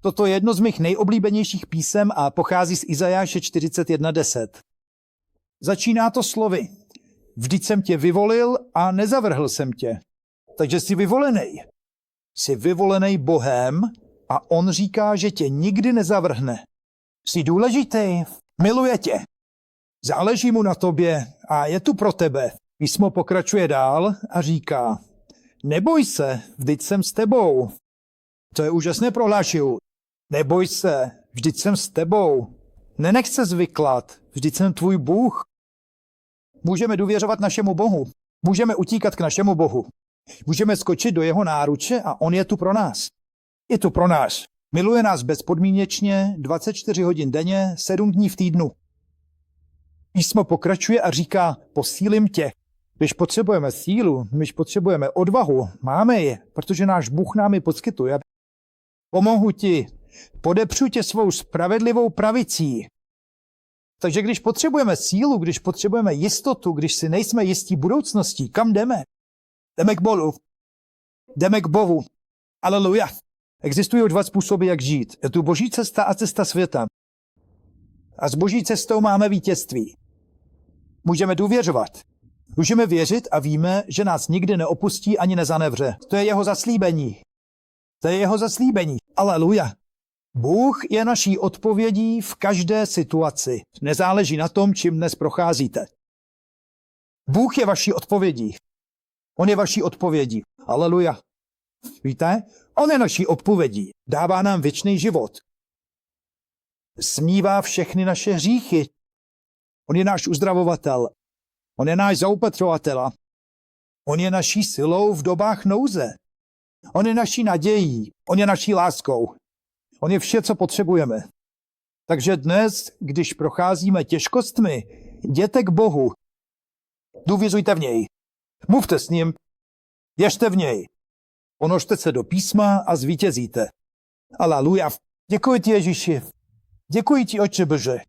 Toto je jedno z mých nejoblíbenějších písem a pochází z Izajáše 41:10. Začíná to slovy. Vždyť jsem tě vyvolil a nezavrhl jsem tě. Takže jsi vyvolený. Jsi vyvolený Bohem a on říká, že tě nikdy nezavrhne. Jsi důležitý, miluje tě. Záleží mu na tobě a je tu pro tebe. Písmo pokračuje dál a říká, neboj se, vždyť jsem s tebou. To je úžasné prohlášení. Neboj se, vždyť jsem s tebou. Nenech se zvyklat, vždyť jsem tvůj Bůh. Můžeme důvěřovat našemu Bohu. Můžeme utíkat k našemu Bohu. Můžeme skočit do jeho náruče a on je tu pro nás. Je tu pro nás. Miluje nás bezpodmínečně 24 hodin denně, 7 dní v týdnu. Písmo pokračuje a říká, posílím tě. Když potřebujeme sílu, když potřebujeme odvahu, máme ji, protože náš Bůh nám ji poskytuje. Pomohu ti, podepřu tě svou spravedlivou pravicí. Takže když potřebujeme sílu, když potřebujeme jistotu, když si nejsme jistí budoucností, kam jdeme? Jdeme k Bohu. Jdeme k Bohu. Aleluja. Existují dva způsoby, jak žít. Je tu boží cesta a cesta světa. A s boží cestou máme vítězství. Můžeme důvěřovat. Můžeme věřit a víme, že nás nikdy neopustí ani nezanevře. To je jeho zaslíbení. To je jeho zaslíbení. Aleluja. Bůh je naší odpovědí v každé situaci. Nezáleží na tom, čím dnes procházíte. Bůh je vaší odpovědí. On je vaší odpovědí. Aleluja. Víte? On je naší odpovědí. Dává nám věčný život. Smívá všechny naše hříchy. On je náš uzdravovatel. On je náš zaopatřovatel. On je naší silou v dobách nouze. On je naší nadějí. On je naší láskou. On je vše, co potřebujeme. Takže dnes, když procházíme těžkostmi, jděte k Bohu. Důvěřujte v něj. Mluvte s ním. Věřte v něj. Ponožte se do písma a zvítězíte. Aleluja. Děkuji ti, Ježíši. Děkuji ti, Otče Bože.